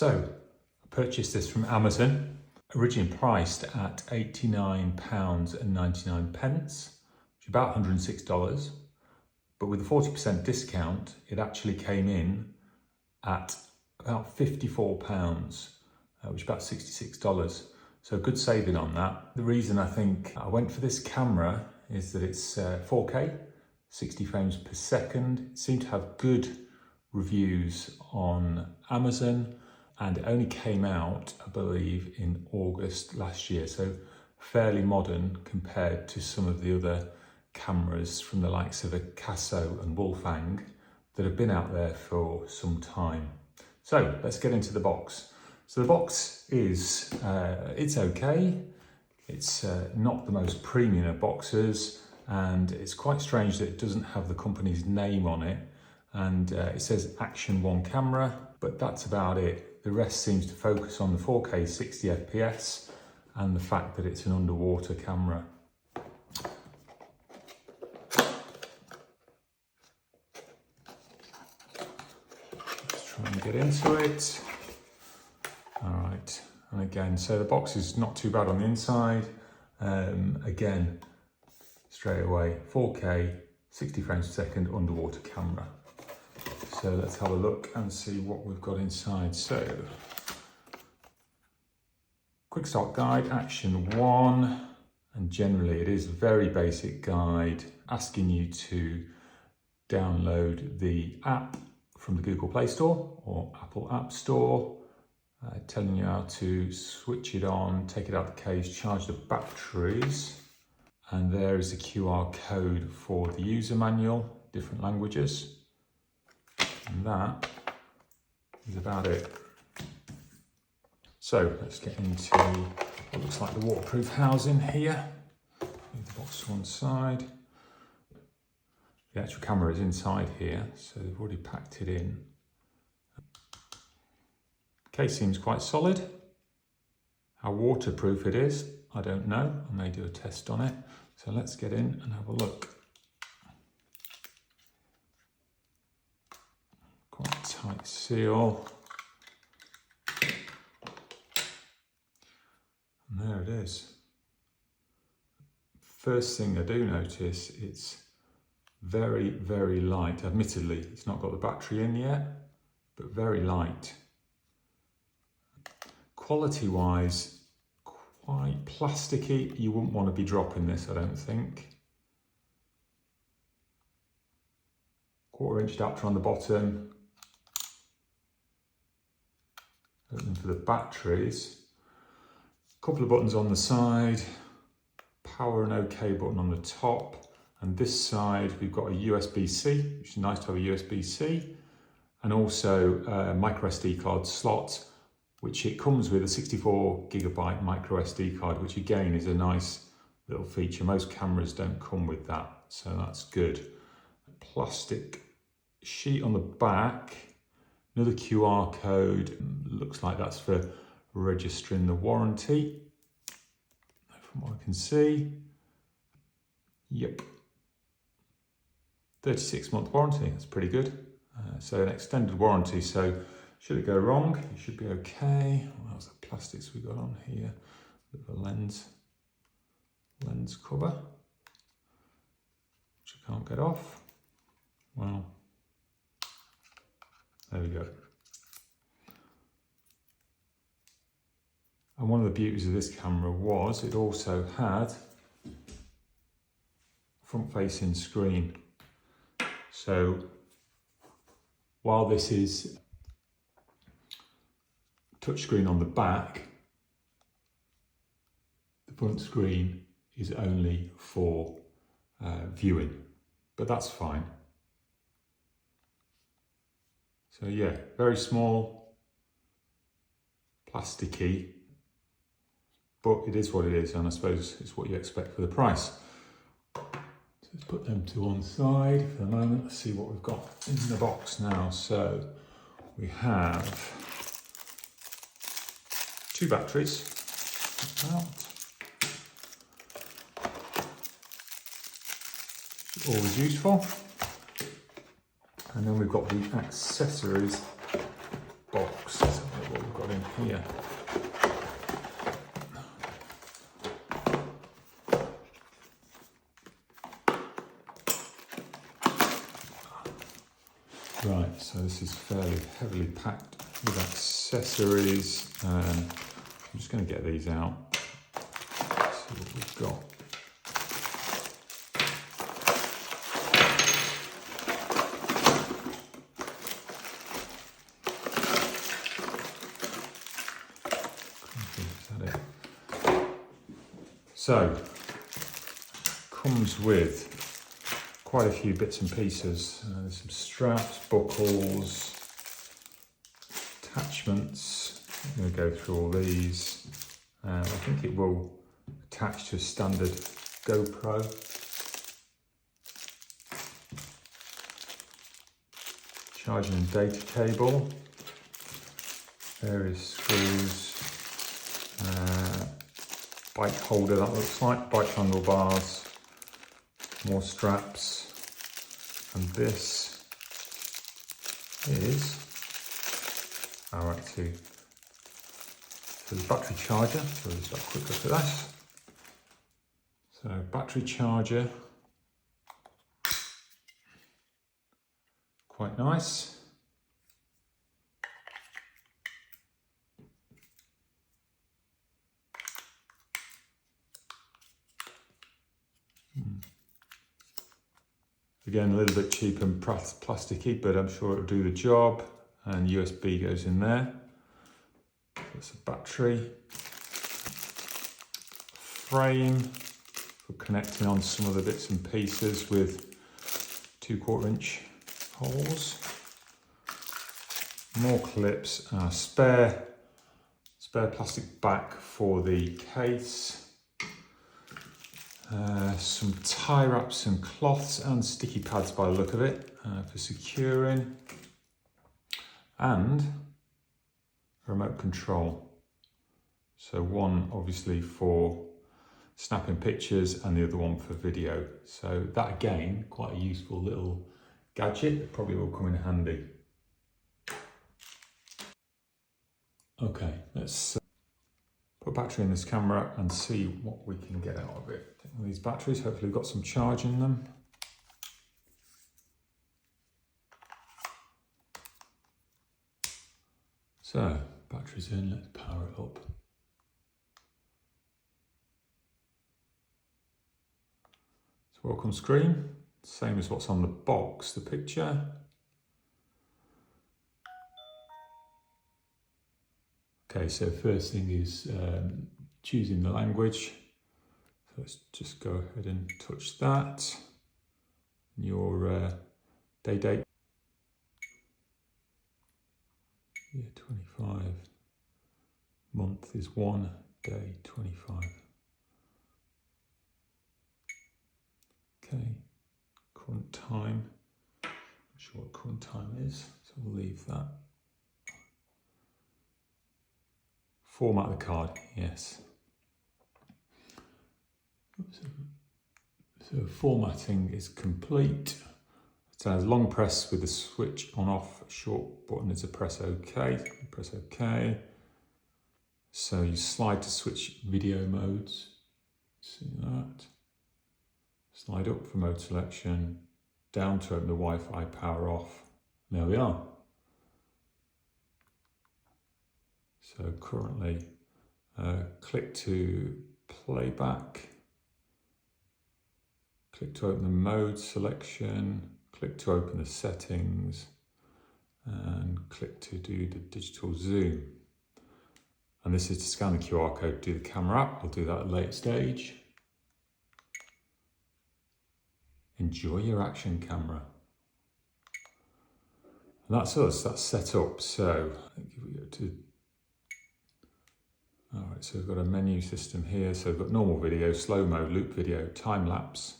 So, I purchased this from Amazon, originally priced at £89.99, which is about $106. But with a 40% discount, it actually came in at about £54, which is about $66. So good saving on that. The reason I think I went for this camera is that it's 4K, 60 frames per second. It seemed to have good reviews on Amazon, and it only came out, I believe, in August last year. So fairly modern compared to some of the other cameras from the likes of a Casso and Wolfang that have been out there for some time. So let's get into the box. So the box is, it's okay. It's not the most premium of boxes, and it's quite strange that it doesn't have the company's name on it. And it says Action 1 camera, but that's about it. The rest seems to focus on the 4K 60 FPS and the fact that it's an underwater camera. Let's try and get into it. All right, and again, so the box is not too bad on the inside. Again, straight away, 4K, 60 frames per second underwater camera. So let's have a look and see what we've got inside. So, quick start guide, Action 1, and generally it is a very basic guide asking you to download the app from the Google Play Store or Apple App Store, telling you how to switch it on, take it out of the case, charge the batteries, and there is a QR code for the user manual, different languages. And that is about it. So let's get into what looks like the waterproof housing here. Move the box to one side. The actual camera is inside here, so they've already packed it in. The case seems quite solid. How waterproof it is, I don't know. I may do a test on it. So let's get in and have a look. Quite tight seal. And there it is. First thing I do notice, it's very, very light. Admittedly, it's not got the battery in yet, but very light. Quality-wise, quite plasticky. You wouldn't want to be dropping this, I don't think. 1/4-inch adapter on the bottom. Open for the batteries. A couple of buttons on the side. Power and OK button on the top. And this side, we've got a USB-C, which is nice to have a USB-C. And also a micro SD card slot, which it comes with a 64GB micro SD card, which again is a nice little feature. Most cameras don't come with that, so that's good. A plastic sheet on the back, another QR code. Looks like that's for registering the warranty, from what I can see. Yep. 36-month warranty, that's pretty good. So an extended warranty, so should it go wrong, it should be okay. What else? The plastics we got on here. A bit of a lens cover, which I can't get off. Well, there we go. And one of the beauties of this camera was it also had front-facing screen. So while this is touchscreen on the back, the front screen is only for viewing, but that's fine. So yeah, very small, plasticky, but it is what it is, and I suppose it's what you expect for the price. So let's put them to one side for the moment. Let's see what we've got in the box now. So we have 2 batteries. Always useful. And then we've got the accessories box. Let's have a look what we've here. Right, so this is fairly heavily packed with accessories. I'm just going to get these out. See what we've got. So, comes with quite a few bits and pieces. There's some straps, buckles, attachments. I'm going to go through all these. I think it will attach to a standard GoPro. Charging and data cable. Various screws. Bike holder, that looks like. Bike handlebars. More straps. And this is our active. So the battery charger. So let's have a quick look at that. So battery charger. Quite nice. Again, a little bit cheap and plasticky, but I'm sure it'll do the job. And USB goes in there. That's a battery. Frame for connecting on some of the bits and pieces with 2/4 inch holes. More clips. Spare plastic back for the case. Some tie wraps and cloths and sticky pads by the look of it for securing, and remote control. So one obviously for snapping pictures and the other one for video. So that again, quite a useful little gadget that probably will come in handy. Okay, let's put a battery in this camera and see what we can get out of it. Take one of these batteries, hopefully we've got some charge in them. So, battery's in, let's power it up. So welcome screen, same as what's on the box, the picture. Okay, so first thing is choosing the language. So let's just go ahead and touch that. Your date. Yeah, 25. Month is 1, day 25. Okay, current time. Not sure what current time is, so we'll leave that. Format the card, yes. So formatting is complete. It has long press with the switch on off, short button is a press OK. Press OK. So you slide to switch video modes. See that? Slide up for mode selection, down to open the Wi-Fi power off. There we are. So currently, click to playback, click to open the mode selection, click to open the settings, and click to do the digital zoom. And this is to scan the QR code, do the camera app. We'll do that at a later stage. Enjoy your action camera. And that's us, that's set up. So I think if we go to all right, so we've got a menu system here. So we've got normal video, slow-mo, loop video, time-lapse,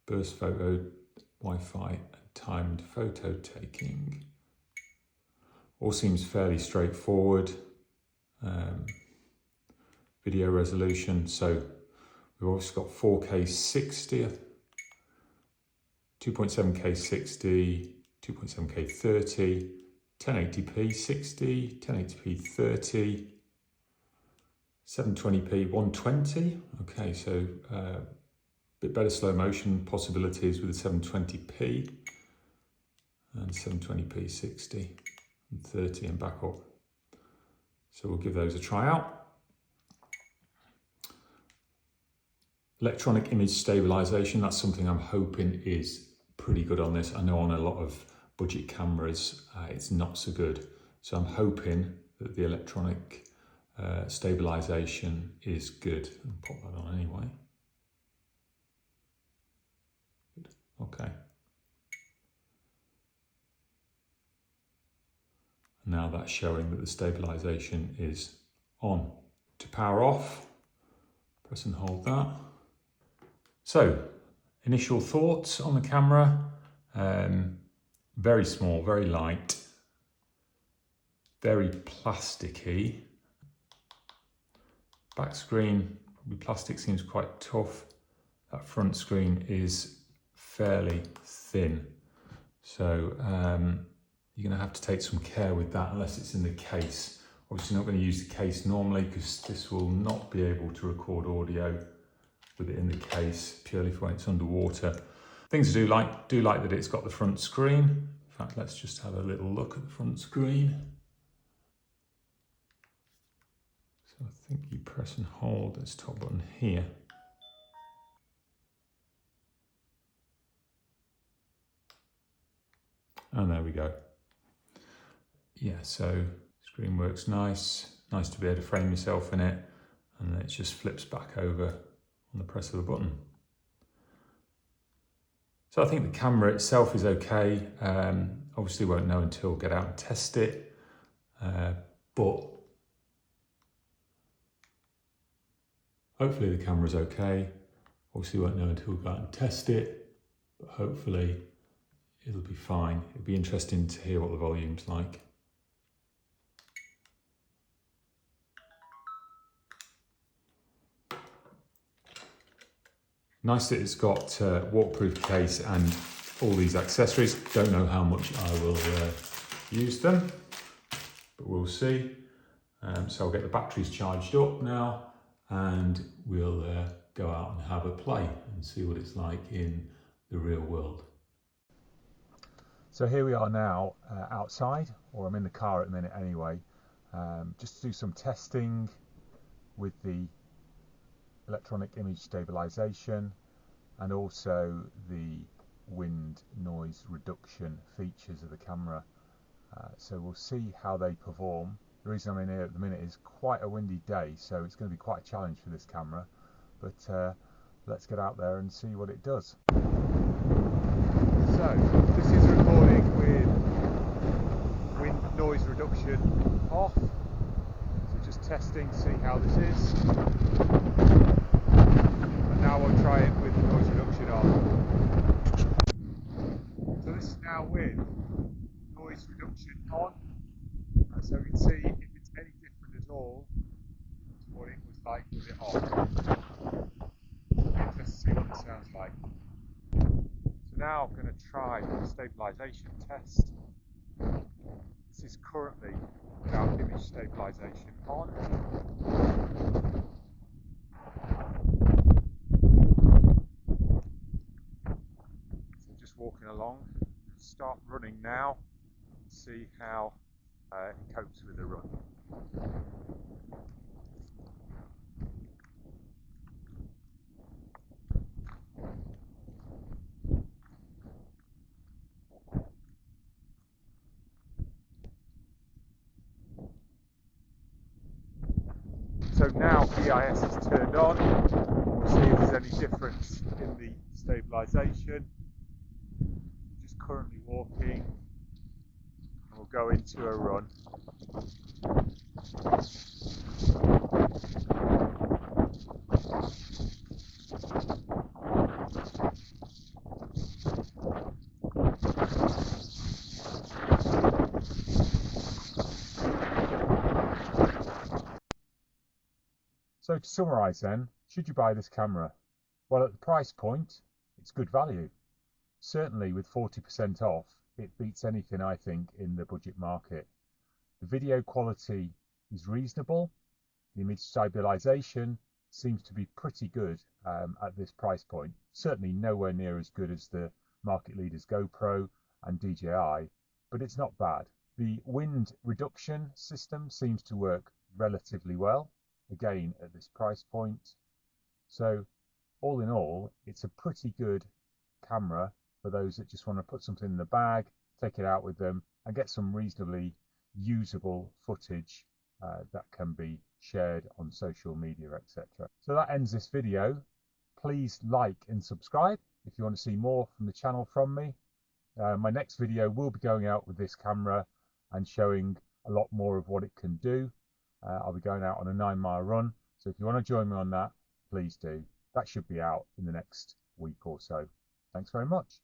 burst photo, Wi-Fi, and timed photo taking. All seems fairly straightforward. Video resolution, so we've also got 4K 60, 2.7K 60, 2.7K 30, 1080p 60, 1080p 30, 720p 120. Okay, so a bit better slow motion possibilities with the 720p, and 720p 60 and 30 and back up. So we'll give those a try out. Electronic image stabilisation, that's something I'm hoping is pretty good on this. I know on a lot of budget cameras it's not so good. So I'm hoping that the electronic stabilisation is good. I'll pop that on anyway. Good. Okay. Now that's showing that the stabilisation is on. To power off, press and hold that. So, initial thoughts on the camera. Very small, very light, very plasticky. Back screen, probably plastic seems quite tough. That front screen is fairly thin. So you're going to have to take some care with that unless it's in the case. Obviously not going to use the case normally because this will not be able to record audio with it in the case, purely for when it's underwater. Things I do like that it's got the front screen. In fact, let's just have a little look at the front screen. So I think you press and hold this top button here. And there we go. Yeah, so screen works nice. Nice to be able to frame yourself in it. And then it just flips back over on the press of a button. So I think the camera itself is okay. Obviously won't know until we get out and test it. But hopefully the camera's okay. Obviously won't know until we go out and test it. But hopefully it'll be fine. It'll be interesting to hear what the volume's like. Nice that it's got waterproof case and all these accessories. Don't know how much I will use them, but we'll see. So I'll get the batteries charged up now and we'll go out and have a play and see what it's like in the real world. So here we are now outside, or I'm in the car at the minute anyway, just to do some testing with the electronic image stabilisation and also the wind noise reduction features of the camera. So we'll see how they perform. The reason I'm in here at the minute is quite a windy day, so it's going to be quite a challenge for this camera, but let's get out there and see what it does. So this is recording with wind noise reduction off, so just testing to see how this is. And now we'll try it with noise reduction on. So this is now with noise reduction on, so we can see if it's any different at all to what it was like with it off. Interesting to see what it sounds like. So now I'm going to try the stabilisation test. This is currently without image stabilisation on. So just walking along, start running now, see how it copes with the run. So now EIS is turned on. We'll see if there's any difference in the stabilisation. Just currently walking, and we'll go into a run. So to summarise then, should you buy this camera? Well, at the price point, it's good value. Certainly with 40% off, it beats anything I think in the budget market. The video quality is reasonable. The image stabilisation seems to be pretty good at this price point. Certainly nowhere near as good as the market leaders GoPro and DJI, but it's not bad. The wind reduction system seems to work relatively well, again at this price point. So all in all, it's a pretty good camera for those that just want to put something in the bag, take it out with them, and get some reasonably usable footage that can be shared on social media, etc. So that ends this video. Please like and subscribe if you want to see more from the channel from me. My next video will be going out with this camera and showing a lot more of what it can do. I'll be going out on a 9-mile run, so if you want to join me on that, please do. That should be out in the next week or so. Thanks very much.